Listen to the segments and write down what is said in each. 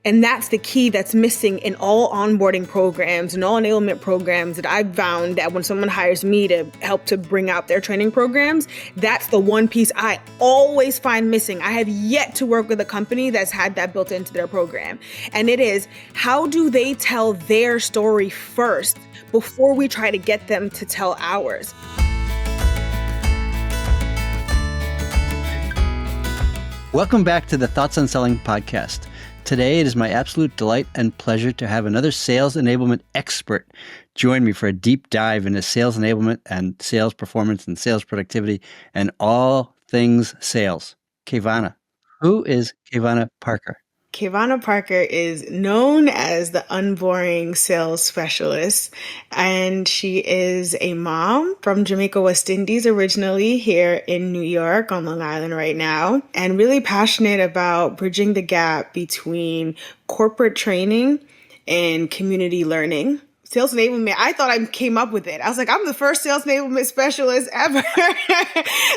And that's the key that's missing in all onboarding programs and all enablement programs that I've found, that when someone hires me to help to bring out their training programs, that's the one piece I always find missing. I have yet to work with a company that's had that built into their program. And it is, how do they tell their story first before we try to get them to tell ours? Welcome back to the Thoughts on Selling podcast. Today, it is my absolute delight and pleasure to have another sales enablement expert join me for a deep dive into sales enablement and sales performance and sales productivity and all things sales. Kaivona. Who is Kaivona Parker? Kaivona Parker is known as the Unboring Sales Specialist, and she is a mom from Jamaica, West Indies, originally here in New York on Long Island right now, and really passionate about bridging the gap between corporate training and community learning. Sales enablement, I thought I came up with it. I was like, I'm the first sales enablement specialist ever.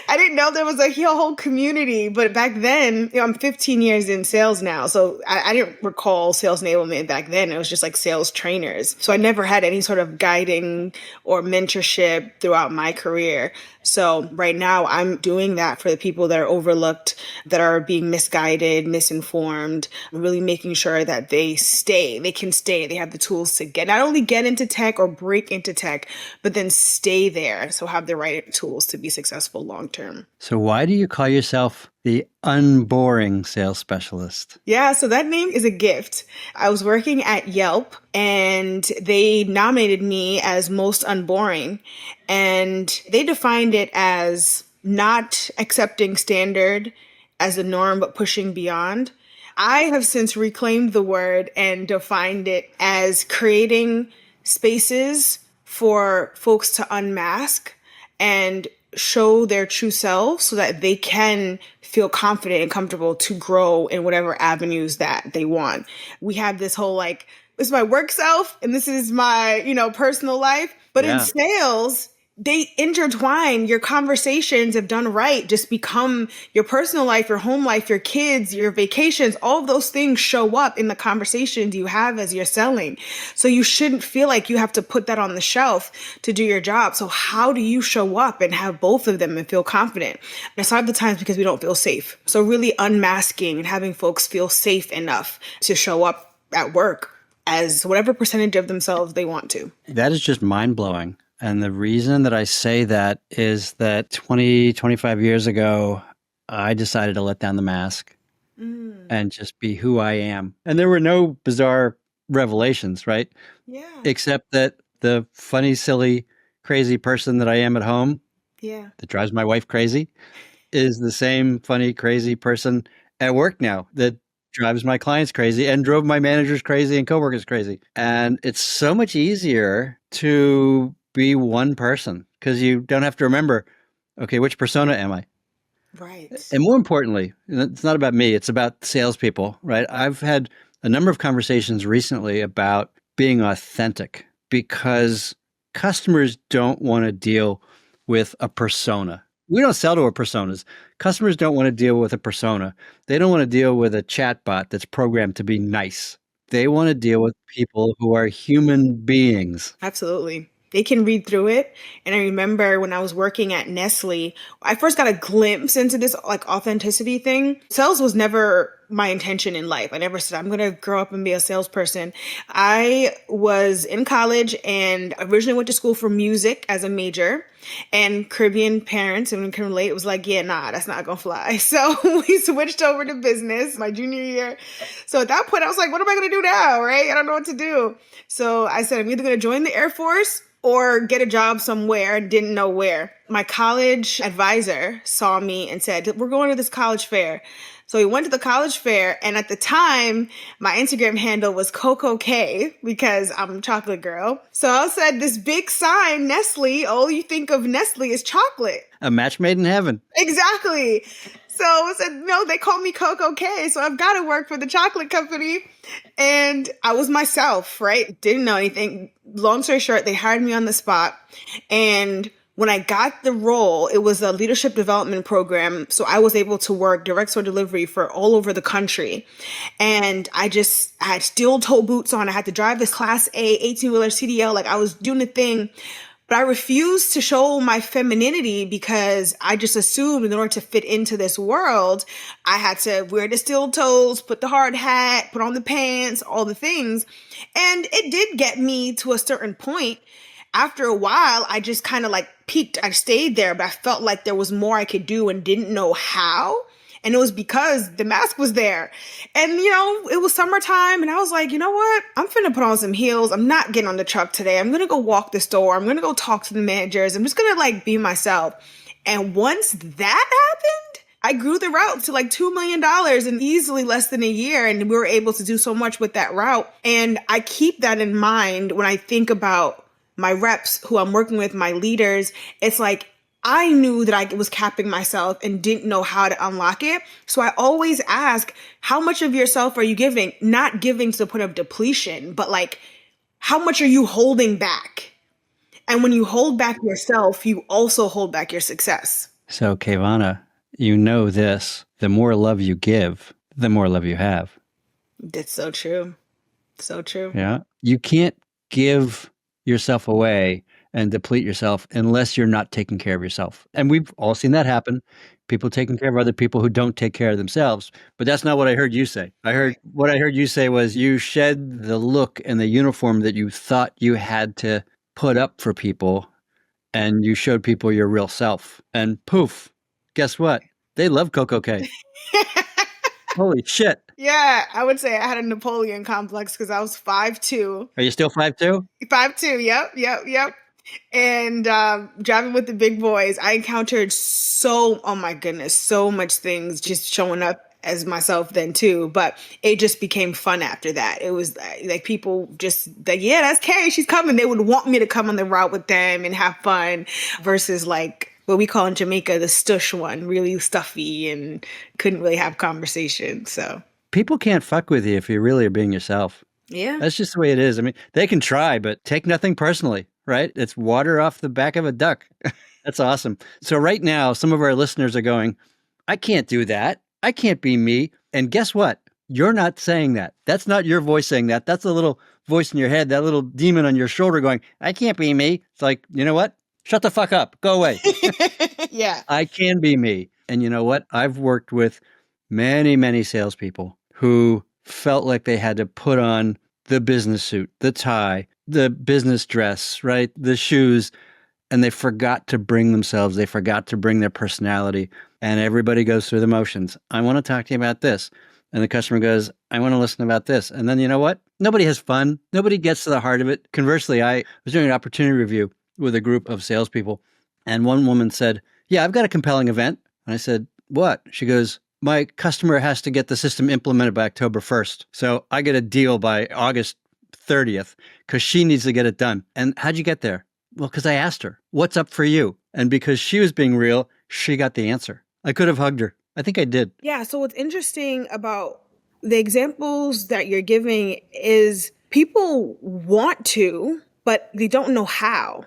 I didn't know there was a whole community. But back then, I'm 15 years in sales now. So I didn't recall sales enablement back then. It was just like sales trainers. So I never had any sort of guiding or mentorship throughout my career. So right now I'm doing that for the people that are overlooked, that are being misguided, misinformed, really making sure that they can stay. They have the tools to not only get into tech or break into tech, but then stay there. So have the right tools to be successful long term. So why do you call yourself the Unboring Sales Specialist? Yeah, so that name is a gift. I was working at Yelp and they nominated me as most unboring, and they defined it as not accepting standard as the norm, but pushing beyond. I have since reclaimed the word and defined it as creating spaces for folks to unmask and show their true selves so that they can feel confident and comfortable to grow in whatever avenues that they want. We have this whole this is my work self and this is my, personal life. But in sales, they intertwine. Your conversations, if done right, just become your personal life, your home life, your kids, your vacations. All of those things show up in the conversations you have as you're selling. So you shouldn't feel like you have to put that on the shelf to do your job. So how do you show up and have both of them and feel confident? And a lot of the times because we don't feel safe. So really unmasking and having folks feel safe enough to show up at work as whatever percentage of themselves they want to. That is just mind-blowing. And the reason that I say that is that 25 years ago, I decided to let down the mask and just be who I am. And there were no bizarre revelations, right? Yeah. Except that the funny, silly, crazy person that I am at home, that drives my wife crazy, is the same funny, crazy person at work now that drives my clients crazy and drove my managers crazy and coworkers crazy. And it's so much easier to be one person because you don't have to remember, okay, which persona am I? Right. And more importantly, it's not about me, it's about salespeople, right? I've had a number of conversations recently about being authentic because customers don't want to deal with a persona. We don't sell to our personas. Customers don't want to deal with a persona. They don't want to deal with a chatbot that's programmed to be nice. They want to deal with people who are human beings. Absolutely. They can read through it. And I remember when I was working at Nestle, I first got a glimpse into this authenticity thing. Sales was never my intention in life. I never said, I'm going to grow up and be a salesperson. I was in college and originally went to school for music as a major, and Caribbean parents, and we can relate, it was like, yeah, nah, that's not going to fly. So we switched over to business my junior year. So at that point, I was like, what am I going to do now? Right? I don't know what to do. So I said, I'm either going to join the Air Force or get a job somewhere and didn't know where. My college advisor saw me and said, we're going to this college fair. So we went to the college fair, and at the time, my Instagram handle was Coco K because I'm a chocolate girl. So I said this big sign, Nestle, all you think of Nestle is chocolate. A match made in heaven. Exactly. So I said, no, they call me Coco K, so I've got to work for the chocolate company. And I was myself, right? Didn't know anything. Long story short, they hired me on the spot. And when I got the role, it was a leadership development program. So I was able to work direct store delivery for all over the country. And I had steel toe boots on. I had to drive this class A 18-wheeler CDL. Like I was doing the thing. But I refused to show my femininity because I just assumed in order to fit into this world, I had to wear the steel toes, put the hard hat, put on the pants, all the things. And it did get me to a certain point. After a while, I just kind of like peaked. I stayed there, but I felt like there was more I could do and didn't know how. And it was because the mask was there. And, it was summertime and I was like, you know what? I'm finna put on some heels. I'm not getting on the truck today. I'm going to go walk the store. I'm going to go talk to the managers. I'm just going to like be myself. And once that happened, I grew the route to like $2 million in easily less than a year. And we were able to do so much with that route. And I keep that in mind when I think about my reps who I'm working with, my leaders. It's like, I knew that I was capping myself and didn't know how to unlock it. So I always ask, how much of yourself are you giving? Not giving to the point of depletion, but like, how much are you holding back? And when you hold back yourself, you also hold back your success. So, Kaivona, you know this. The more love you give, the more love you have. That's so true. So true. Yeah. You can't give yourself away and deplete yourself unless you're not taking care of yourself. And we've all seen that happen. People taking care of other people who don't take care of themselves. But that's not what I heard you say. What I heard you say was you shed the look and the uniform that you thought you had to put up for people, and you showed people your real self. And poof, guess what? They love Coco K. Holy shit. Yeah, I would say I had a Napoleon complex because I was 5'2". Are you still 5'2"? 5'2", yep. And driving with the big boys, I encountered oh my goodness, so much things just showing up as myself then too. But it just became fun after that. It was like people just like, yeah, that's Carrie, she's coming. They would want me to come on the route with them and have fun versus like what we call in Jamaica, the stush one, really stuffy and couldn't really have conversation. So people can't fuck with you if you really are being yourself. Yeah. That's just the way it is. I mean, they can try, but take nothing personally, right? It's water off the back of a duck. That's awesome. So right now, some of our listeners are going, I can't do that. I can't be me. And guess what? You're not saying that. That's not your voice saying that. That's a little voice in your head, that little demon on your shoulder going, I can't be me. It's like, you know what? Shut the fuck up. Go away. Yeah. I can be me. And you know what? I've worked with many, many salespeople who felt like they had to put on the business suit, the tie, the business dress, right? The shoes, and they forgot to bring themselves. They forgot to bring their personality, and everybody goes through the motions. I want to talk to you about this. And the customer goes, I want to listen about this. And then you know what? Nobody has fun. Nobody gets to the heart of it. Conversely, I was doing an opportunity review with a group of salespeople, and one woman said, yeah, I've got a compelling event. And I said, what? She goes, my customer has to get the system implemented by October 1st. So I get a deal by August 30th because she needs to get it done. And how'd you get there? Well, because I asked her, what's up for you? And because she was being real, she got the answer. I could have hugged her. I think I did. Yeah. So what's interesting about the examples that you're giving is people want to, but they don't know how.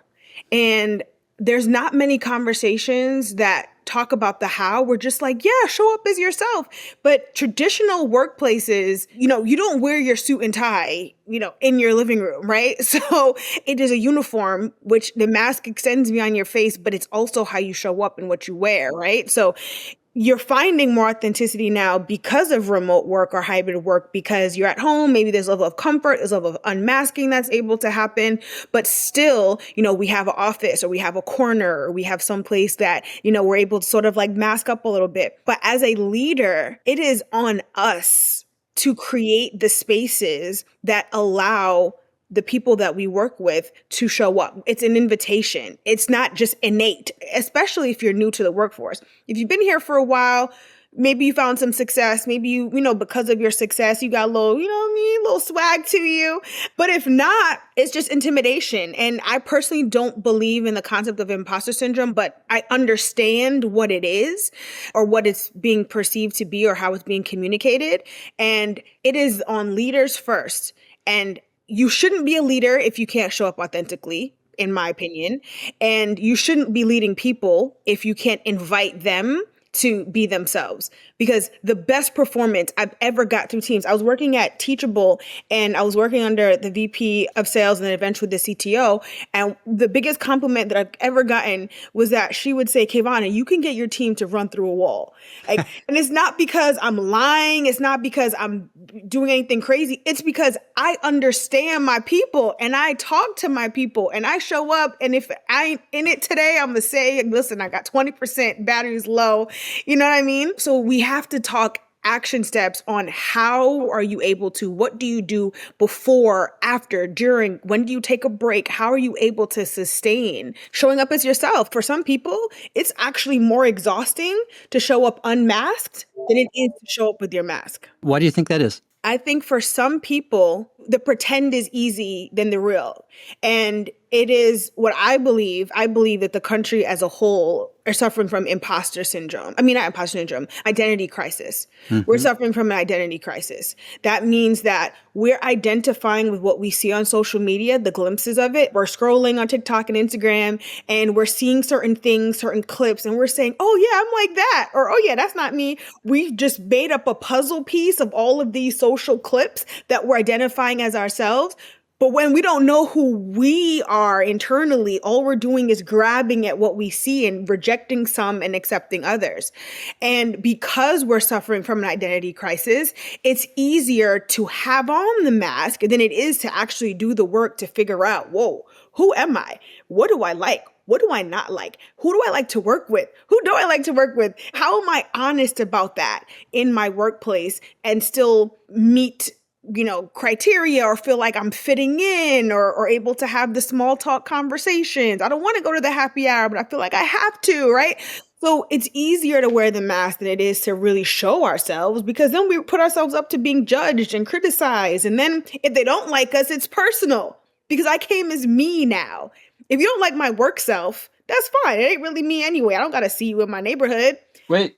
And there's not many conversations that talk about the how. We're just like, yeah, show up as yourself. But traditional workplaces, you don't wear your suit and tie, in your living room, right? So it is a uniform, which the mask extends beyond your face, but it's also how you show up and what you wear, right? So you're finding more authenticity now because of remote work or hybrid work, because you're at home. Maybe there's a level of comfort, there's a level of unmasking that's able to happen. But still, we have an office or we have a corner or we have some place that, we're able to sort of like mask up a little bit. But as a leader, it is on us to create the spaces that allow the people that we work with to show up. It's an invitation. It's not just innate, especially if you're new to the workforce. If you've been here for a while, maybe you found some success. Maybe you because of your success, you got a little, little swag to you. But if not, it's just intimidation. And I personally don't believe in the concept of imposter syndrome, but I understand what it is or what it's being perceived to be or how it's being communicated. And it is on leaders first. And you shouldn't be a leader if you can't show up authentically. in my opinion. And you shouldn't be leading people if you can't invite them to be themselves, because the best performance I've ever got through teams. I was working at Teachable and I was working under the VP of sales and then eventually the CTO. And the biggest compliment that I've ever gotten was that she would say, Kaivona, you can get your team to run through a wall. Like, and it's not because I'm lying. It's not because I'm doing anything crazy. It's because I understand my people and I talk to my people and I show up. And if I ain't in it today, I'm going to say, listen, I got 20%, battery's low. You know what I mean? So we have to talk action steps on how are you able to, what do you do before, after, during, when do you take a break? How are you able to sustain showing up as yourself? For some people, it's actually more exhausting to show up unmasked than it is to show up with your mask. Why do you think that is? I think for some people, the pretend is easy than the real. And it is what I believe. I believe that the country as a whole are suffering from imposter syndrome. I mean, not imposter syndrome, identity crisis. We're suffering from an identity crisis. That means that we're identifying with what we see on social media, the glimpses of it. We're scrolling on TikTok and Instagram and we're seeing certain things, certain clips, and we're saying, oh yeah, I'm like that. Or, oh yeah, that's not me. We've just made up a puzzle piece of all of these social clips that we're identifying as ourselves. But when we don't know who we are internally, all we're doing is grabbing at what we see and rejecting some and accepting others. And because we're suffering from an identity crisis, it's easier to have on the mask than it is to actually do the work to figure out, whoa, who am I? What do I like? What do I not like? Who do I like to work with? Who do I like to work with? How am I honest about that in my workplace and still meet criteria or feel like I'm fitting in or able to have the small talk conversations? I don't want to go to the happy hour, but I feel like I have to, right? So it's easier to wear the mask than it is to really show ourselves, because then we put ourselves up to being judged and criticized. And then if they don't like us, it's personal because I came as me now. If you don't like my work self, that's fine. It ain't really me anyway. I don't got to see you in my neighborhood. Wait.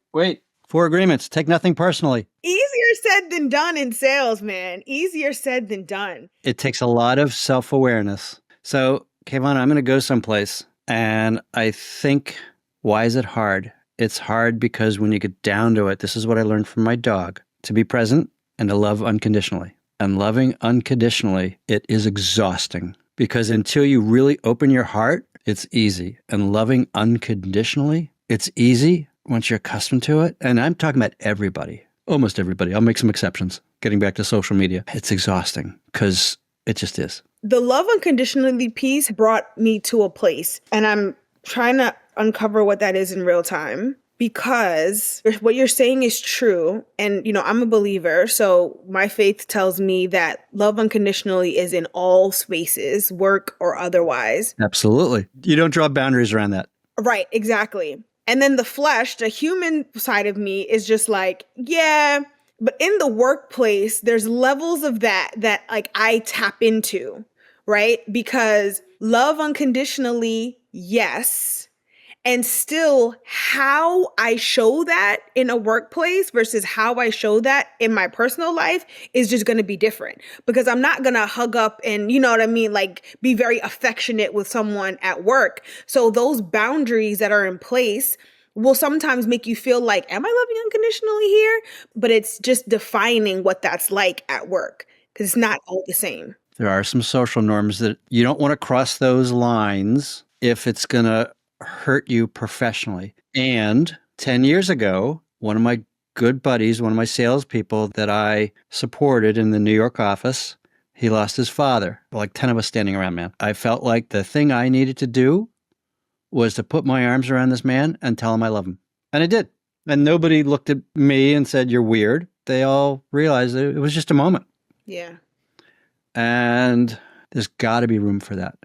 4 agreements. Take nothing personally. Easier said than done in sales, man. Easier said than done. It takes a lot of self-awareness. So, Kaivona, I'm going to go someplace. And I think, why is it hard? It's hard because when you get down to it, this is what I learned from my dog, to be present and to love unconditionally. And loving unconditionally, it is exhausting. Because until you really open your heart, it's easy. And loving unconditionally, it's easy once you're accustomed to it. And I'm talking about everybody, almost everybody. I'll make some exceptions. Getting back to social media, it's exhausting because it just is. The love unconditionally piece brought me to a place, and I'm trying to uncover what that is in real time, because what you're saying is true. And, I'm a believer. So my faith tells me that love unconditionally is in all spaces, work or otherwise. Absolutely. You don't draw boundaries around that. Right, exactly. And then the flesh, the human side of me is just like, yeah, but in the workplace, there's levels of that like I tap into, right? Because love unconditionally, yes. And still how I show that in a workplace versus how I show that in my personal life is just going to be different, because I'm not going to hug up and, you know what I mean? Like be very affectionate with someone at work. So those boundaries that are in place will sometimes make you feel like, am I loving unconditionally here? But it's just defining what that's like at work, because it's not all the same. There are some social norms that you don't want to cross those lines if it's going to hurt you professionally. And 10 years ago, one of my good buddies, one of my salespeople that I supported in the New York office, he lost his father. Like 10 of us standing around, man. I felt like the thing I needed to do was to put my arms around this man and tell him I love him. And I did. And nobody looked at me and said, you're weird. They all realized that it was just a moment. Yeah. And there's got to be room for that.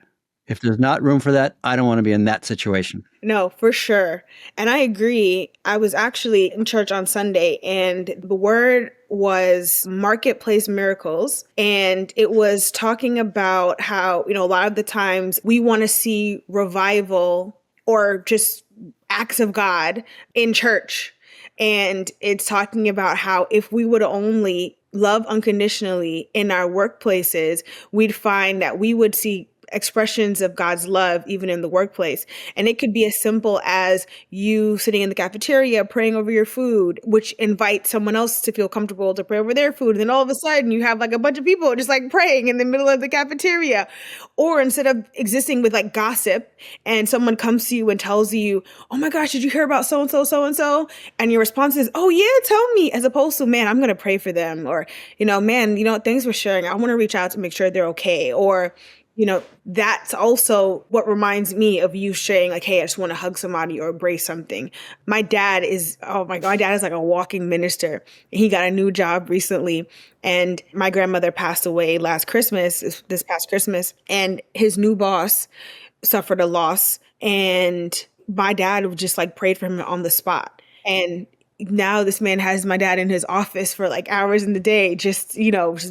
If there's not room for that, I don't want to be in that situation. No, for sure. And I agree. I was actually in church on Sunday and the word was marketplace miracles. And it was talking about how, a lot of the times we want to see revival or just acts of God in church. And it's talking about how if we would only love unconditionally in our workplaces, we'd find that we would see expressions of God's love, even in the workplace. And it could be as simple as you sitting in the cafeteria praying over your food, which invites someone else to feel comfortable to pray over their food. And then all of a sudden you have like a bunch of people just like praying in the middle of the cafeteria. Or instead of existing with like gossip and someone comes to you and tells you, oh my gosh, did you hear about so and so, so and so? And your response is, oh yeah, tell me, as opposed to, man, I'm going to pray for them. Or, man, thanks for sharing. I want to reach out to make sure they're okay. Or, that's also what reminds me of you sharing, like, hey, I just want to hug somebody or embrace something. Oh my God, my dad is like a walking minister. He got a new job recently, and my grandmother passed away this past Christmas, and his new boss suffered a loss, and my dad just like prayed for him on the spot. And now this man has my dad in his office for like hours in the day, just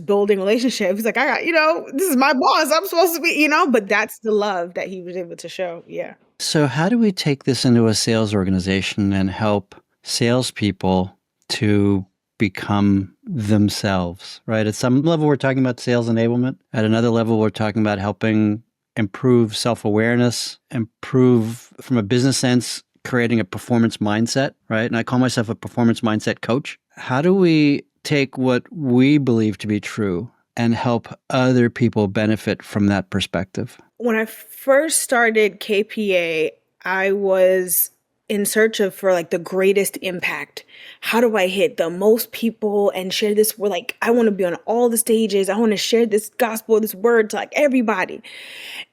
building relationships. He's like, I got, this is my boss. I'm supposed to be, but that's the love that he was able to show. Yeah. So how do we take this into a sales organization and help salespeople to become themselves, right? At some level, we're talking about sales enablement. At another level, we're talking about helping improve self-awareness, improve from a business sense, creating a performance mindset, right? And I call myself a performance mindset coach. How do we take what we believe to be true and help other people benefit from that perspective? When I first started KPA, I was in search for like the greatest impact. How do I hit the most people and share this? We're like, I want to be on all the stages. I want to share this gospel, this word to like everybody.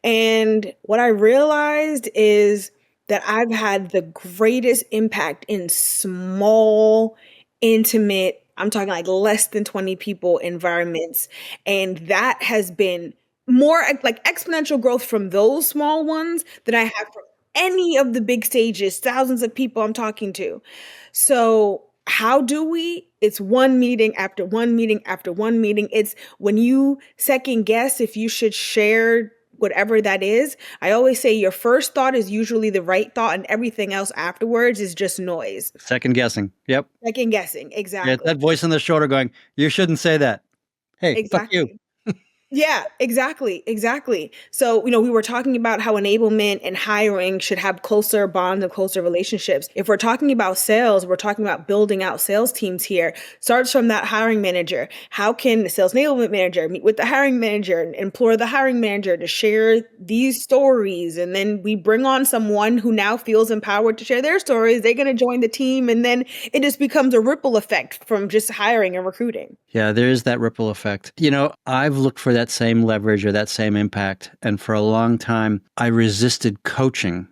And what I realized is that I've had the greatest impact in small, intimate, I'm talking like less than 20 people environments. And that has been more like exponential growth from those small ones than I have from any of the big stages, thousands of people I'm talking to. So how do we? It's one meeting after one meeting after one meeting. It's when you second guess if you should share whatever that is. I always say your first thought is usually the right thought, and everything else afterwards is just noise. Second guessing. Yep. Second guessing. Exactly. Yeah, that voice on the shoulder going, you shouldn't say that. Hey, fuck you. Exactly. Yeah, exactly. Exactly. So, we were talking about how enablement and hiring should have closer bonds and closer relationships. If we're talking about sales, we're talking about building out sales teams here. Starts from that hiring manager. How can the sales enablement manager meet with the hiring manager and implore the hiring manager to share these stories? And then we bring on someone who now feels empowered to share their stories. They're going to join the team. And then it just becomes a ripple effect from just hiring and recruiting. Yeah, there is that ripple effect. I've looked for that same leverage or that same impact. And for a long time, I resisted coaching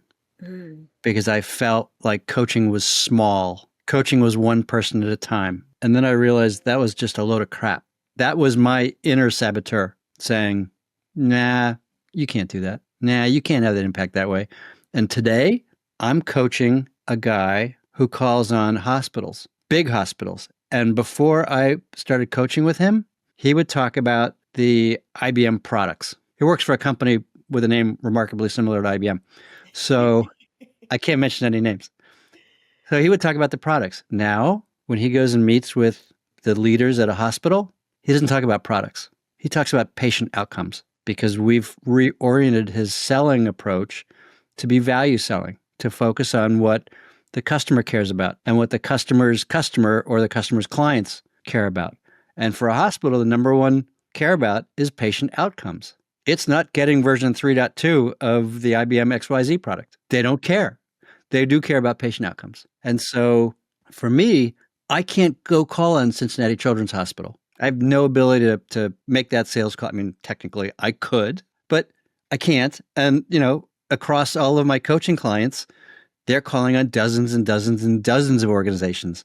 because I felt like coaching was small. Coaching was one person at a time. And then I realized that was just a load of crap. That was my inner saboteur saying, nah, you can't do that. Nah, you can't have that impact that way. And today, I'm coaching a guy who calls on hospitals, big hospitals. And before I started coaching with him, he would talk about the IBM products. He works for a company with a name remarkably similar to IBM. So I can't mention any names. So he would talk about the products. Now, when he goes and meets with the leaders at a hospital, he doesn't talk about products. He talks about patient outcomes because we've reoriented his selling approach to be value selling, to focus on what the customer cares about and what the customer's customer or the customer's clients care about. And for a hospital, the number one care about is patient outcomes. It's not getting version 3.2 of the IBM XYZ product. They don't care. They do care about patient outcomes. And so for me, I can't go call on Cincinnati Children's Hospital. I have no ability to make that sales call. I mean, technically I could, but I can't. And, across all of my coaching clients, they're calling on dozens and dozens and dozens of organizations.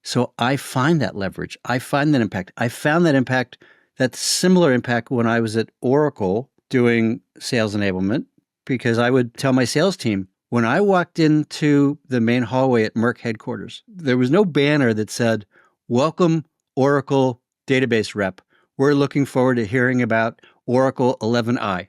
So I find that leverage. I find that impact. I found that similar impact when I was at Oracle doing sales enablement, because I would tell my sales team, when I walked into the main hallway at Merck headquarters, there was no banner that said, welcome Oracle database rep. We're looking forward to hearing about Oracle 11i.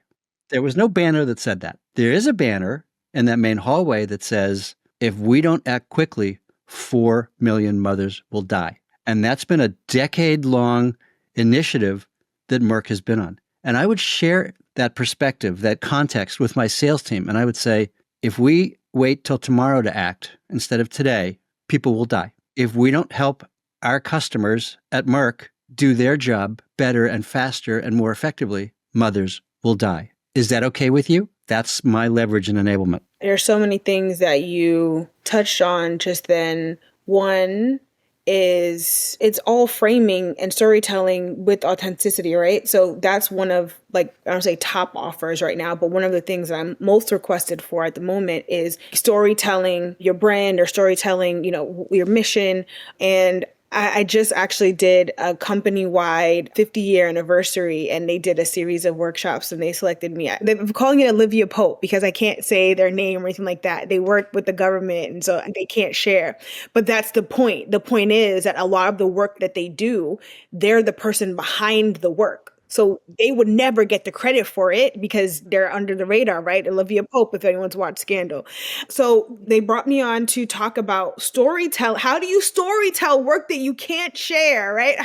There was no banner that said that. There is a banner in that main hallway that says, if we don't act quickly, 4 million mothers will die. And that's been a decade-long initiative that Merck has been on. And I would share that perspective, that context with my sales team. And I would say, if we wait till tomorrow to act instead of today, people will die. If we don't help our customers at Merck do their job better and faster and more effectively, mothers will die. Is that okay with you? That's my leverage and enablement. There's so many things that you touched on just then. One is it's all framing and storytelling with authenticity, right? So that's one of, like, I don't say top offers right now, but one of the things that I'm most requested for at the moment is storytelling your brand or storytelling, your mission. And I just actually did a company-wide 50-year anniversary, and they did a series of workshops, and they selected me. They're calling it Olivia Pope because I can't say their name or anything like that. They work with the government, and so they can't share. But that's the point. The point is that a lot of the work that they do, they're the person behind the work. So they would never get the credit for it because they're under the radar, right? Olivia Pope, if anyone's watched Scandal. So they brought me on to talk about storytell. How do you storytell work that you can't share, right? I'm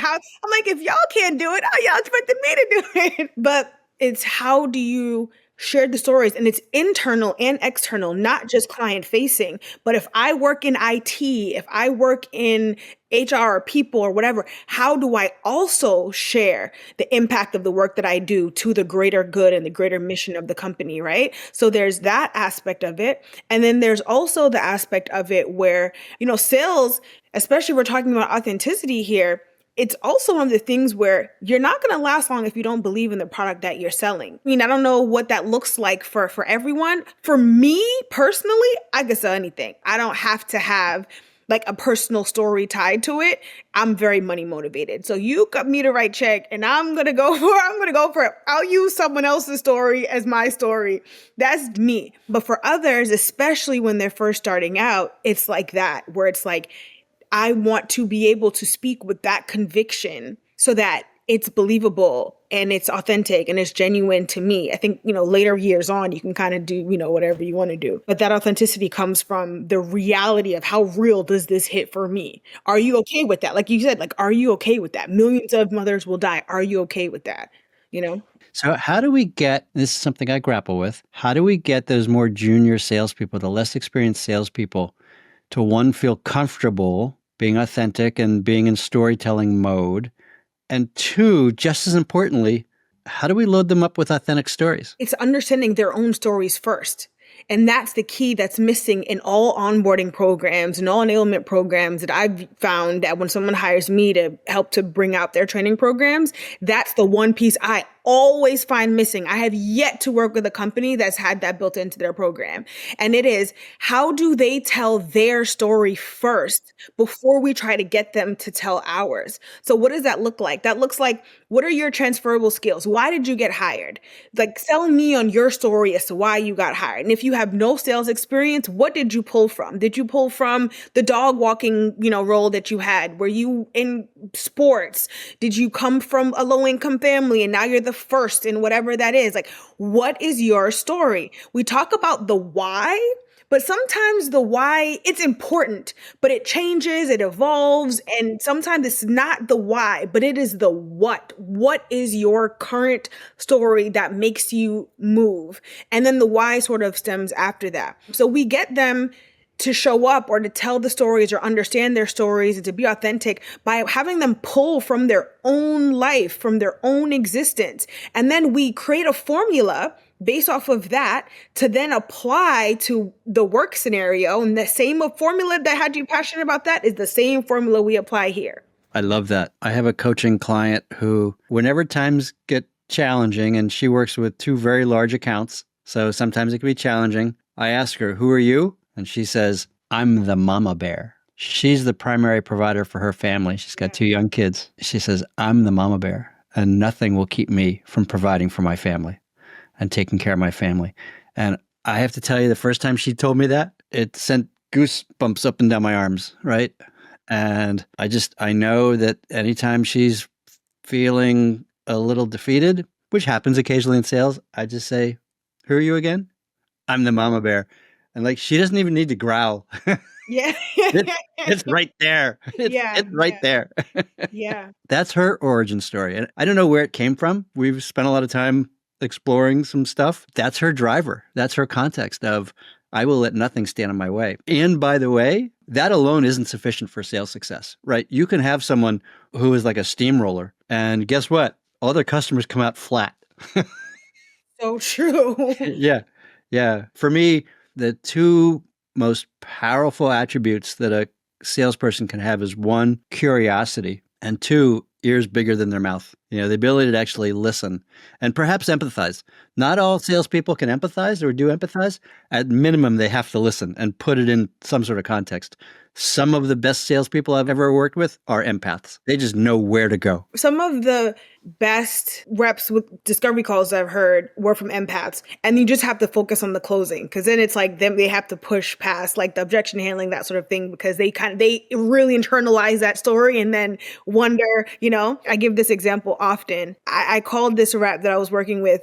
like, if y'all can't do it, how y'all expecting me to do it? But it's how do you share the stories, and it's internal and external, not just client facing. But if I work in IT, if I work in HR or people or whatever, how do I also share the impact of the work that I do to the greater good and the greater mission of the company, right? So there's that aspect of it. And then there's also the aspect of it where, sales, especially if we're talking about authenticity here, it's also one of the things where you're not going to last long if you don't believe in the product that you're selling. I mean, I don't know what that looks like for everyone. For me personally, I can sell anything. I don't have to have like a personal story tied to it. I'm very money motivated. So you got me to write check and I'm going to go for it. I'll use someone else's story as my story. That's me. But for others, especially when they're first starting out, it's like that, where it's like, I want to be able to speak with that conviction so that it's believable and it's authentic and it's genuine to me. I think, later years on, you can kind of do, whatever you want to do. But that authenticity comes from the reality of how real does this hit for me? Are you okay with that? Like you said, are you okay with that? Millions of mothers will die. Are you okay with that? So how do we get, this is something I grapple with, how do we get those more junior salespeople, the less experienced salespeople, to one, feel comfortable being authentic and being in storytelling mode, and two, just as importantly, how do we load them up with authentic stories? It's understanding their own stories first. And that's the key that's missing in all onboarding programs and all enablement programs that I've found, that when someone hires me to help to bring out their training programs, that's the one piece I always find missing. I have yet to work with a company that's had that built into their program. And it is, how do they tell their story first before we try to get them to tell ours? So what does that look like? That looks like, what are your transferable skills? Why did you get hired? Like, sell me on your story as to why you got hired. And if you have no sales experience, what did you pull from? Did you pull from the dog walking, role that you had? Were you in sports? Did you come from a low income family and now you're the first in whatever that is? Like, what is your story? We talk about the why, but sometimes the why, it's important, but it changes, it evolves. And sometimes it's not the why, but it is the what. What is your current story that makes you move? And then the why sort of stems after that. So we get them to show up or to tell the stories or understand their stories and to be authentic by having them pull from their own life, from their own existence. And then we create a formula based off of that to then apply to the work scenario. And the same formula that had you passionate about that is the same formula we apply here. I love that. I have a coaching client who, whenever times get challenging, and she works with two very large accounts, so sometimes it can be challenging, I ask her, who are you? And she says, I'm the mama bear. She's the primary provider for her family. She's got two young kids. She says, I'm the mama bear, and nothing will keep me from providing for my family and taking care of my family. And I have to tell you, the first time she told me that, it sent goosebumps up and down my arms, right? And I know that anytime she's feeling a little defeated, which happens occasionally in sales, I just say, who are you again? I'm the mama bear. And she doesn't even need to growl. Yeah. It's, it's right there. Yeah. It's right Yeah. there. Yeah. That's her origin story. And I don't know where it came from. We've spent a lot of time exploring some stuff. That's her driver. That's her context of, I will let nothing stand in my way. And by the way, that alone isn't sufficient for sales success, right? You can have someone who is like a steamroller, and guess what? All their customers come out flat. So true. Yeah. Yeah. For me, the two most powerful attributes that a salesperson can have is one, curiosity, and two, ears bigger than their mouth. The ability to actually listen and perhaps empathize. Not all salespeople can empathize or do empathize. At minimum, they have to listen and put it in some sort of context. Some of the best salespeople I've ever worked with are empaths. They just know where to go. Some of the best reps with discovery calls I've heard were from empaths. And you just have to focus on the closing, because then it's like them, they have to push past like the objection handling, that sort of thing, because they really internalize that story and then wonder, I give this example often. I called this rep that I was working with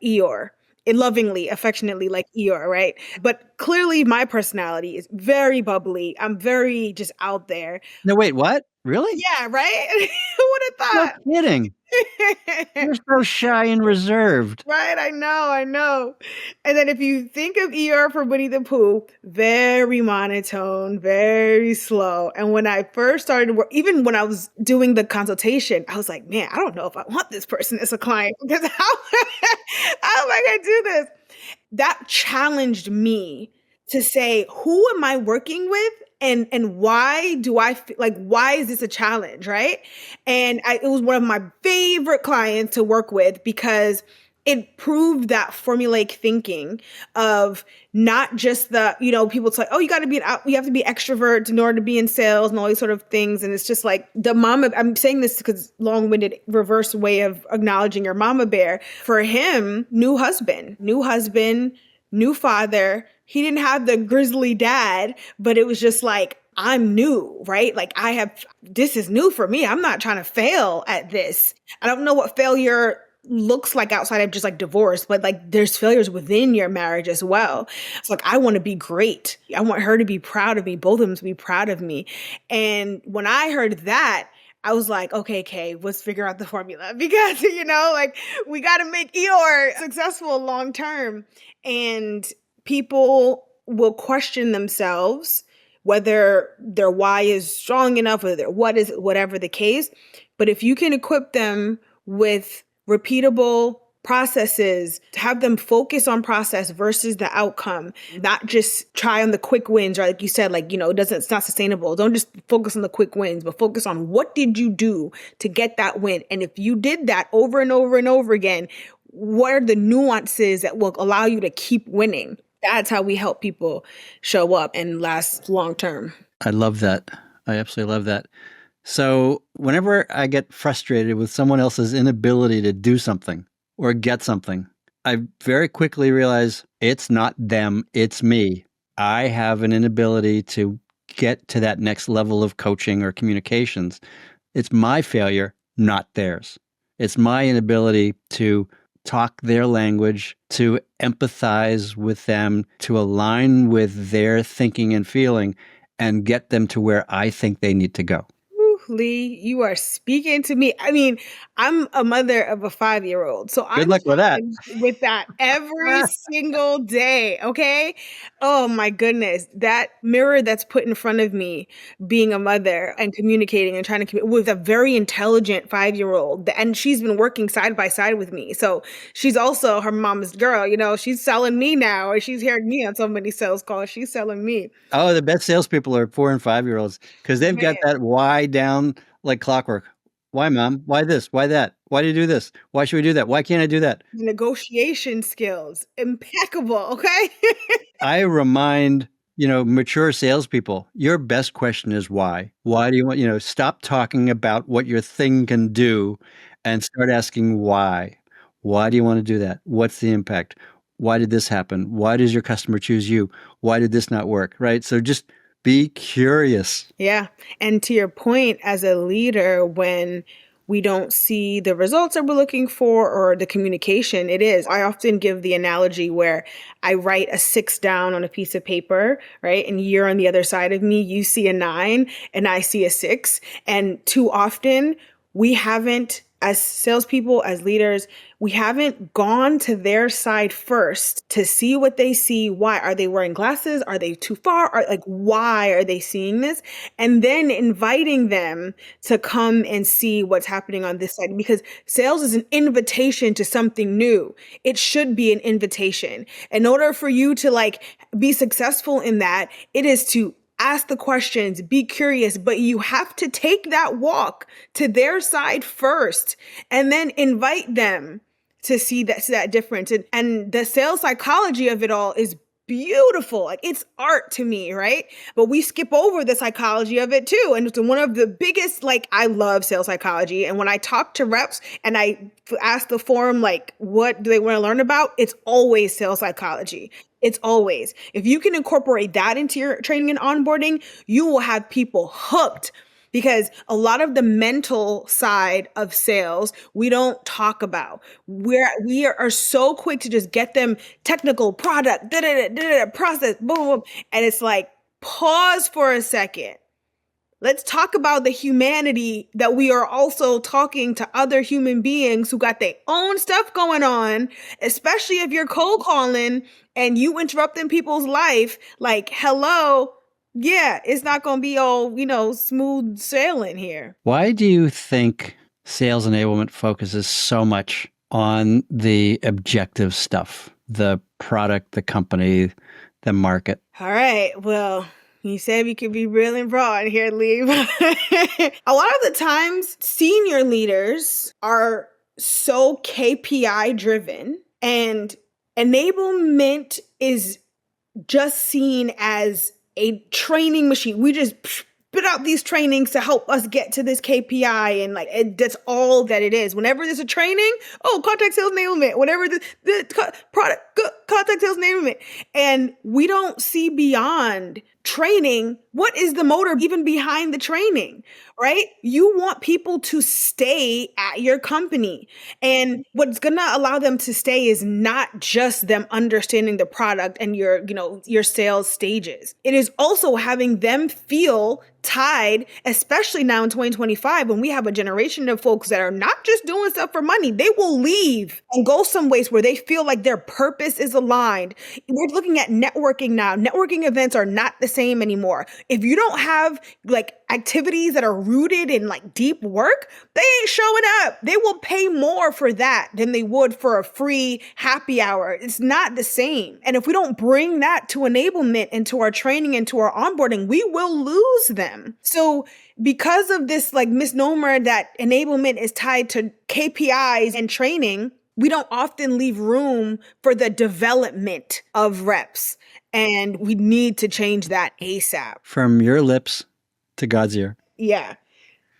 Eeyore. Lovingly, affectionately, like Eeyore, right? But clearly my personality is very bubbly. I'm very just out there. No, wait, what? Really? Yeah, right? Who would No have kidding. thought? You're so shy and reserved. Right, I know. And then if you think of ER for Winnie the Pooh, very monotone, very slow. And when I first started work, even when I was doing the consultation, I was like, man, I don't know if I want this person as a client, because how am I going to do this? That challenged me to say, who am I working with? And why do I feel like, why is this a challenge? Right. And it was one of my favorite clients to work with, because it proved that formulaic thinking of not just the, people say, oh, you got to be you have to be extrovert in order to be in sales and all these sort of things. And it's just like the mama, I'm saying this because long-winded reverse way of acknowledging your mama bear. For him, new husband, new father. He didn't have the grizzly dad, but it was just like, I'm new, right? Like this is new for me. I'm not trying to fail at this. I don't know what failure looks like outside of just like divorce, but like there's failures within your marriage as well. It's like, I want to be great. I want her to be proud of me, both of them to be proud of me. And when I heard that, I was like, okay, Kay, let's figure out the formula, because, like we got to make Eeyore successful long term. And people will question themselves whether their why is strong enough, whether whatever the case. But if you can equip them with repeatable processes, to have them focus on process versus the outcome, not just try on the quick wins, or like you said, like, it's not sustainable. Don't just focus on the quick wins, but focus on what did you do to get that win. And if you did that over and over and over again, what are the nuances that will allow you to keep winning? That's how we help people show up and last long term. I love that. I absolutely love that. So whenever I get frustrated with someone else's inability to do something or get something, I very quickly realize it's not them, it's me. I have an inability to get to that next level of coaching or communications. It's my failure, not theirs. It's my inability to talk their language, to empathize with them, to align with their thinking and feeling, and get them to where I think they need to go. Lee, you are speaking to me. I mean, I'm a mother of a 5-year-old, so I'm Good luck with that. challenged with that every single day. Okay. Oh my goodness. That mirror that's put in front of me, being a mother and communicating and trying to communicate with a very intelligent 5-year-old. And she's been working side by side with me. So she's also her mom's girl. She's selling me now, or she's hearing me on so many sales calls. She's selling me. Oh, the best salespeople are 4 and 5-year-olds, because they've got that why down like clockwork. Why, Mom? Why this? Why that? Why do you do this? Why should we do that? Why can't I do that? Negotiation skills, impeccable. Okay. I remind, mature salespeople, your best question is why. Why do you want, stop talking about what your thing can do and start asking why. Why do you want to do that? What's the impact? Why did this happen? Why does your customer choose you? Why did this not work? Right? So just be curious. Yeah. And to your point, as a leader, when we don't see the results that we're looking for or the communication. It is. I often give the analogy where I write a 6 down on a piece of paper, right? And you're on the other side of me, you see a 9 and I see a 6. And too often we haven't, as salespeople, as leaders, we haven't gone to their side first to see what they see. Why are they wearing glasses? Are they too far? Why are they seeing this? And then inviting them to come and see what's happening on this side, because sales is an invitation to something new. It should be an invitation. In order for you to be successful in that, it is to ask the questions, be curious, but you have to take that walk to their side first and then invite them to see that difference. And the sales psychology of it all is beautiful. It's art to me, right? But we skip over the psychology of it too. And it's one of the biggest, I love sales psychology. And when I talk to reps and I ask the forum, what do they want to learn about? It's always sales psychology. It's always. If you can incorporate that into your training and onboarding, you will have people hooked. Because a lot of the mental side of sales, we don't talk about. We are so quick to just get them technical, product, process, boom, boom. And it's pause for a second. Let's talk about the humanity that we are also talking to other human beings who got their own stuff going on, especially if you're cold calling and you interrupting people's life. Hello. Yeah, it's not going to be all, smooth sailing here. Why do you think sales enablement focuses so much on the objective stuff, the product, the company, the market? All right. Well, you said we could be real and broad here, Lee. A lot of the times, senior leaders are so KPI driven, and enablement is just seen as a training machine. We just spit out these trainings to help us get to this KPI, and that's all that it is. Whenever there's a training, contact sales enablement. Whenever the product, contact sales enablement. And we don't see beyond training. What is the motor even behind the training, right? You want people to stay at your company. And what's going to allow them to stay is not just them understanding the product and your sales stages. It is also having them feel tied, especially now in 2025, when we have a generation of folks that are not just doing stuff for money. They will leave and go some ways where they feel like their purpose is aligned. We're looking at networking now. Networking events are not the same anymore. If you don't have activities that are rooted in deep work, they ain't showing up. They will pay more for that than they would for a free happy hour. It's not the same. And if we don't bring that to enablement into our training and to our onboarding, we will lose them. So because of this misnomer that enablement is tied to KPIs and training, we don't often leave room for the development of reps. And we need to change that ASAP. From your lips to God's ear. Yeah.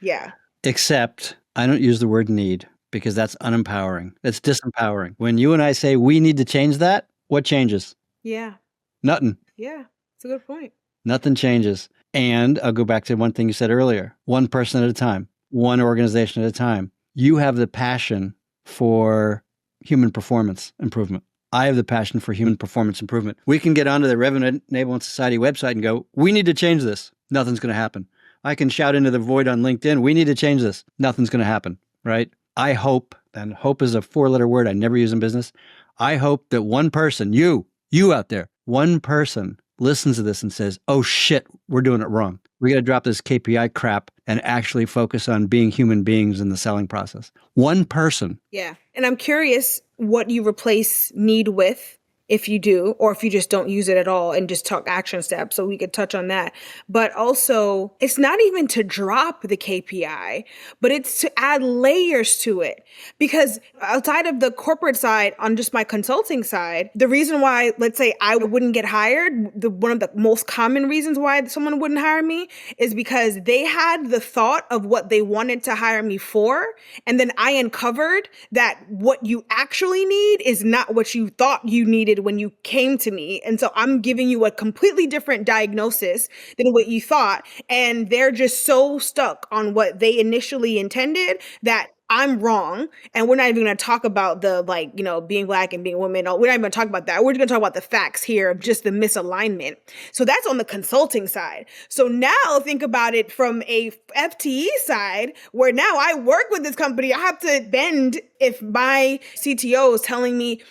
Yeah. Except I don't use the word need, because that's unempowering. It's disempowering. When you and I say we need to change that, what changes? Yeah. Nothing. Yeah. It's a good point. Nothing changes. And I'll go back to one thing you said earlier. One person at a time, one organization at a time. You have the passion for human performance improvement. I have the passion for human performance improvement. We can get onto the Revenue Enablement Society website and go, we need to change this. Nothing's going to happen. I can shout into the void on LinkedIn, we need to change this. Nothing's going to happen, right? I hope, and hope is a 4-letter word I never use in business. I hope that one person, you out there, one person listens to this and says, oh shit, we're doing it wrong. We got to drop this KPI crap and actually focus on being human beings in the selling process. One person. Yeah. And I'm curious what you replace need with, if you do, or if you just don't use it at all and just talk action steps. So we could touch on that. But also, it's not even to drop the KPI, but it's to add layers to it. Because outside of the corporate side, on just my consulting side, the reason why, let's say I wouldn't get hired, one of the most common reasons why someone wouldn't hire me is because they had the thought of what they wanted to hire me for. And then I uncovered that what you actually need is not what you thought you needed intended when you came to me. And so I'm giving you a completely different diagnosis than what you thought. And they're just so stuck on what they initially intended that I'm wrong. And we're not even going to talk about the, like, being black and being women. We're not even going to talk about that. We're going to talk about the facts here of just the misalignment. So that's on the consulting side. So now think about it from a FTE side, where now I work with this company. I have to bend if my CTO is telling me,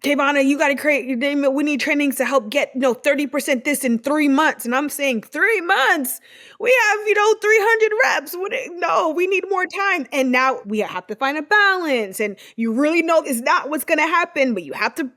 Kaivona, you got to we need trainings to help get, 30% this in 3 months. And I'm saying 3 months, we have, 300 reps. No, we need more time. And now we have to find a balance. And you really know it's not what's going to happen, but you have to,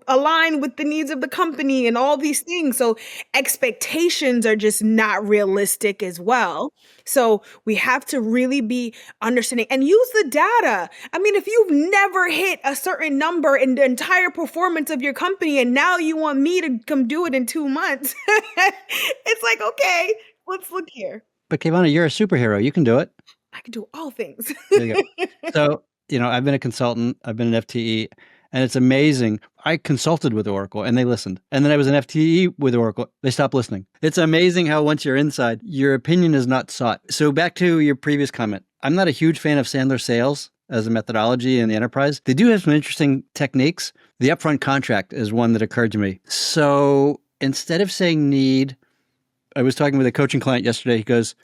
align with the needs of the company and all these things. So expectations are just not realistic as well. So we have to really be understanding and use the data. I mean, if you've never hit a certain number in the entire performance of your company and now you want me to come do it in 2 months, it's like, okay, let's look here. But Kaivona, you're a superhero. You can do it. I can do all things. There you go. So, I've been a consultant, I've been an FTE, and it's amazing. I consulted with Oracle and they listened. And then I was an FTE with Oracle. They stopped listening. It's amazing how once you're inside, your opinion is not sought. So back to your previous comment. I'm not a huge fan of Sandler sales as a methodology in the enterprise. They do have some interesting techniques. The upfront contract is one that occurred to me. So instead of saying need, I was talking with a coaching client yesterday. He goes,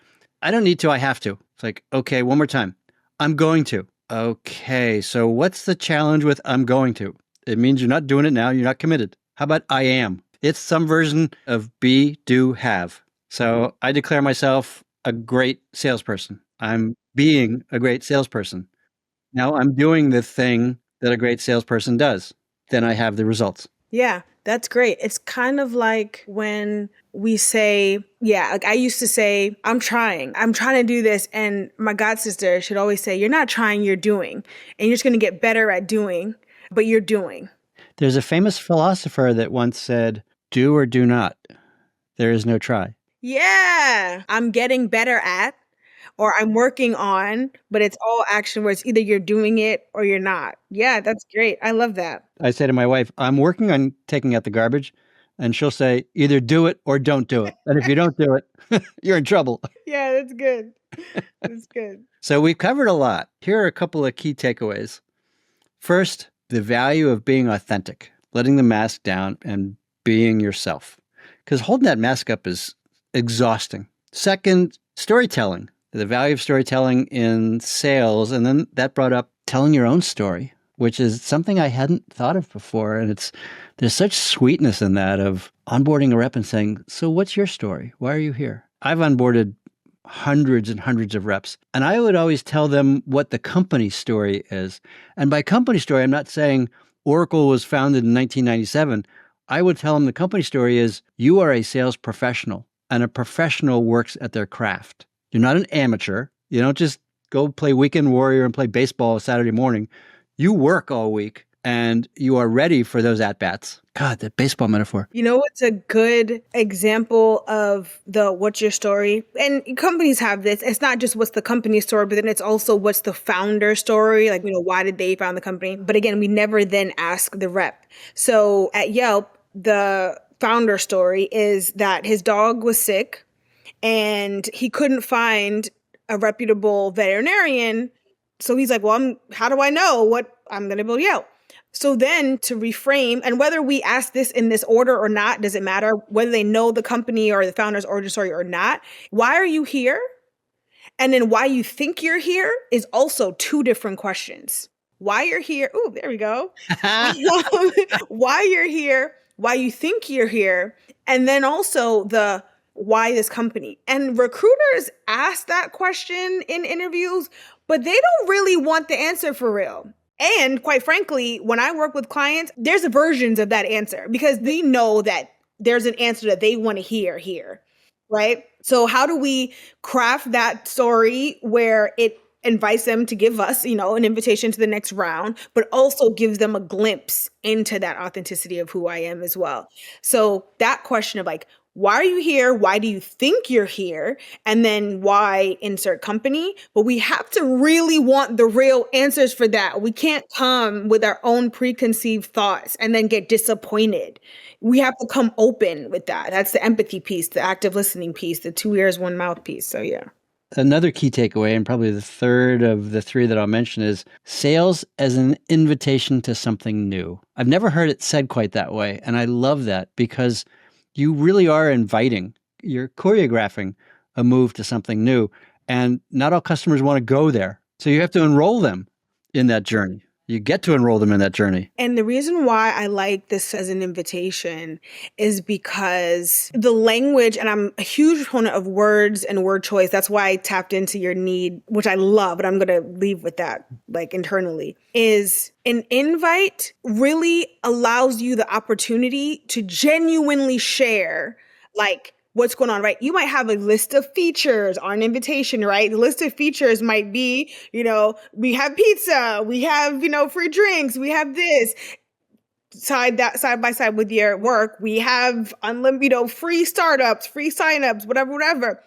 I don't need to, I have to. It's like, okay, one more time. I'm going to. Okay, so what's the challenge with I'm going to? It means you're not doing it now. You're not committed. How about I am? It's some version of be, do, have. So I declare myself a great salesperson. I'm being a great salesperson. Now I'm doing the thing that a great salesperson does. Then I have the results. Yeah, that's great. It's kind of like when we say, like I used to say, I'm trying to do this. And my god sister should always say, you're not trying, you're doing. And you're just going to get better at doing, but you're doing. There's a famous philosopher that once said, do or do not. There is no try. Yeah, I'm getting better at, or I'm working on, but it's all action where it's either you're doing it or you're not. Yeah, that's great. I love that. I say to my wife, I'm working on taking out the garbage. And she'll say, either do it or don't do it. And if you don't do it, you're in trouble. Yeah, that's good. That's good. So we've covered a lot. Here are a couple of key takeaways. First, the value of being authentic, letting the mask down and being yourself. Because holding that mask up is exhausting. Second, storytelling, the value of storytelling in sales. And then that brought up telling your own story, which is something I hadn't thought of before. And there's such sweetness in that of onboarding a rep and saying, so what's your story? Why are you here? I've onboarded hundreds and hundreds of reps, and I would always tell them what the company story is. And by company story, I'm not saying Oracle was founded in 1997. I would tell them the company story is you are a sales professional, and a professional works at their craft. You're not an amateur. You don't just go play Weekend Warrior and play baseball Saturday morning. You work all week and you are ready for those at-bats. God, that baseball metaphor. You know what's a good example of the what's your story? And companies have this. It's not just what's the company story, but then it's also what's the founder story? Like, why did they found the company? But again, we never then ask the rep. So at Yelp, the founder story is that his dog was sick and he couldn't find a reputable veterinarian. So he's like, well, how do I know what I'm going to build Yelp? So then to reframe, and whether we ask this in this order or not, doesn't matter, whether they know the company or the founder's origin story or not. Why are you here? And then why you think you're here is also two different questions. Why you're here. Oh, there we go. Why you're here, why you think you're here, and then also the why this company. And recruiters ask that question in interviews, but they don't really want the answer for real. And quite frankly, when I work with clients, there's versions of that answer because they know that there's an answer that they want to hear here, right? So how do we craft that story where it invites them to give us, an invitation to the next round, but also gives them a glimpse into that authenticity of who I am as well. So that question of like, why are you here? Why do you think you're here? And then why insert company? But we have to really want the real answers for that. We can't come with our own preconceived thoughts and then get disappointed. We have to come open with that. That's the empathy piece, the active listening piece, the 2 ears, 1 mouth piece. So yeah. Another key takeaway, and probably the third of the three that I'll mention, is sales as an invitation to something new. I've never heard it said quite that way. And I love that because you really are inviting, you're choreographing a move to something new. And not all customers want to go there. So you have to enroll them in that journey. You get to enroll them in that journey. And the reason why I like this as an invitation is because the language, and I'm a huge proponent of words and word choice. That's why I tapped into your need, which I love, but I'm going to leave with that like internally, is an invite really allows you the opportunity to genuinely share like what's going on, right? You might have a list of features on an invitation, right? The list of features might be, we have pizza, we have, free drinks, we have this. Side by side with your work, we have unlimited, free startups, free signups, whatever.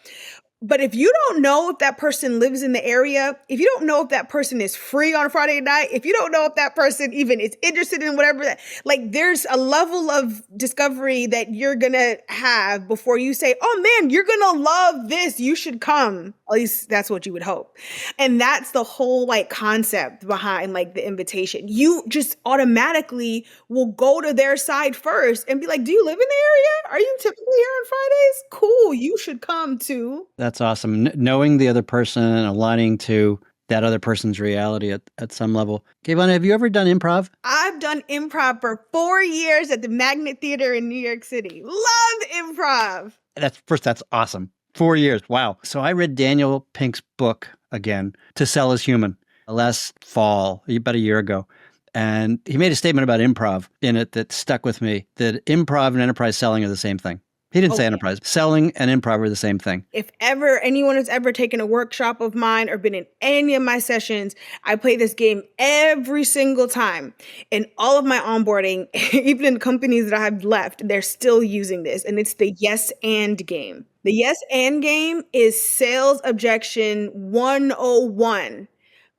But if you don't know if that person lives in the area, if you don't know if that person is free on Friday night, if you don't know if that person even is interested in whatever, like there's a level of discovery that you're going to have before you say, oh man, you're going to love this. You should come. At least that's what you would hope. And that's the whole like concept behind like the invitation. You just automatically will go to their side first and be like, do you live in the area? Are you typically here on Fridays? Cool. You should come too. That's awesome. Knowing the other person and aligning to that other person's reality at some level. Kaivona, have you ever done improv? I've done improv for 4 years at the Magnet Theater in New York City. Love improv. That's awesome. 4 years. Wow. So I read Daniel Pink's book again, To Sell is Human, last fall, about a year ago. And he made a statement about improv in it that stuck with me, that improv and enterprise selling are the same thing. He didn't say enterprise. Selling and improv are the same thing. If ever anyone has ever taken a workshop of mine or been in any of my sessions, I play this game every single time. In all of my onboarding, even in companies that I have left, they're still using this. And it's the yes and game. The yes and game is sales objection 101.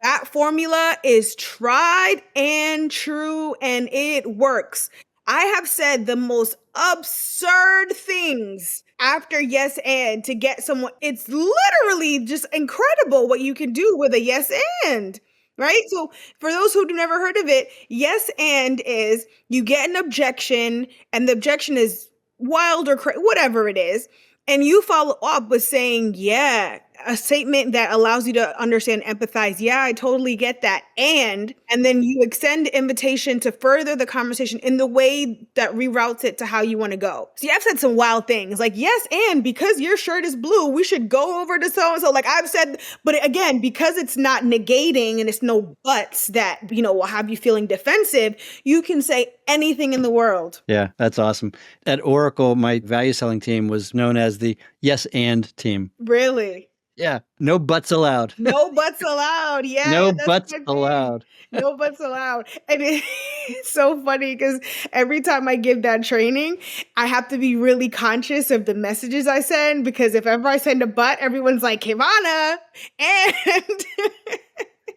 That formula is tried and true, and it works. I have said the most absurd things after yes and to get someone. It's literally just incredible what you can do with a yes and, right? So for those who've never heard of it, yes and is you get an objection and the objection is wild or whatever it is. And you follow up with saying, yeah, a statement that allows you to understand, empathize. Yeah, I totally get that. And then you extend the invitation to further the conversation in the way that reroutes it to how you want to go. See, I've said some wild things like, yes, and because your shirt is blue, we should go over to so-and-so. Like I've said, but again, because it's not negating and it's no buts that, will have you feeling defensive, you can say anything in the world. Yeah, that's awesome. At Oracle, my value selling team was known as the yes and team. Really? Yeah, no buts allowed. No buts allowed. Yeah. No buts allowed. No buts allowed. And it's so funny because every time I give that training, I have to be really conscious of the messages I send because if ever I send a but, everyone's like, Kaivona, and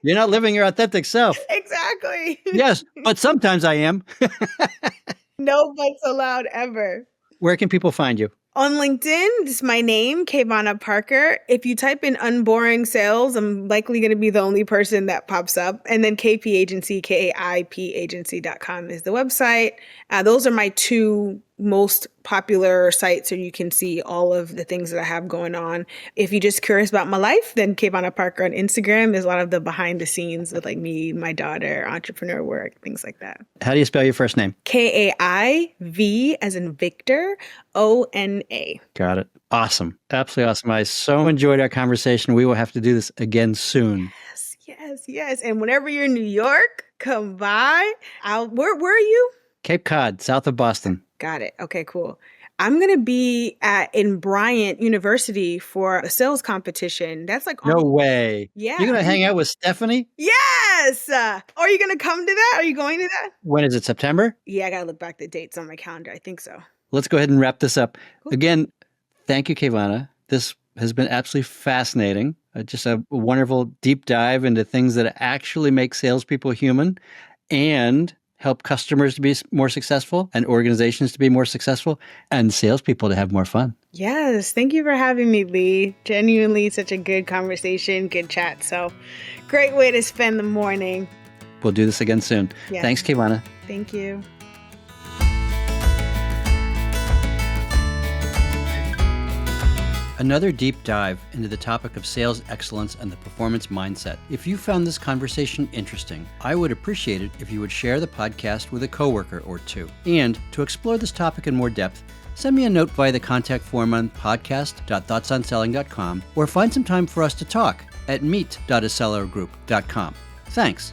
you're not living your authentic self. Exactly. Yes, but sometimes I am. No buts allowed ever. Where can people find you? On LinkedIn, this is my name, Kaivona Parker. If you type in Unboring Sales, I'm likely going to be the only person that pops up. And then KP Agency, KAIP agency.com is the website. Those are my two most popular sites so you can see all of the things that I have going on. If you're just curious about my life, then Kaivona Parker on Instagram. There's a lot of the behind the scenes with like me, my daughter, entrepreneur work, things like that. How do you spell your first name? KAIV as in Victor, ONA. Got it. Awesome. Absolutely awesome. I so enjoyed our conversation. We will have to do this again soon. Yes. And whenever you're in New York, come by. Where are you? Cape Cod, south of Boston. Got it. Okay, cool. I'm going to be in Bryant University for a sales competition. That's like... No way. Yeah. You're going to hang out with Stephanie? Yes. Are you going to come to that? Are you going to that? When is it, September? Yeah, I got to look back the dates on my calendar. I think so. let's go ahead and wrap this up. Again, thank you, Kaivona. This has been absolutely fascinating. Just a wonderful deep dive into things that actually make salespeople human and help customers to be more successful and organizations to be more successful and salespeople to have more fun. Yes. Thank you for having me, Lee. Genuinely such a good conversation, good chat. So great way to spend the morning. We'll do this again soon. Yeah. Thanks, Kaivona. Thank you. Another deep dive into the topic of sales excellence and the performance mindset. If you found this conversation interesting, I would appreciate it if you would share the podcast with a coworker or two. And to explore this topic in more depth, send me a note via the contact form on podcast.thoughtsonselling.com or find some time for us to talk at meet.acellergroup.com. Thanks.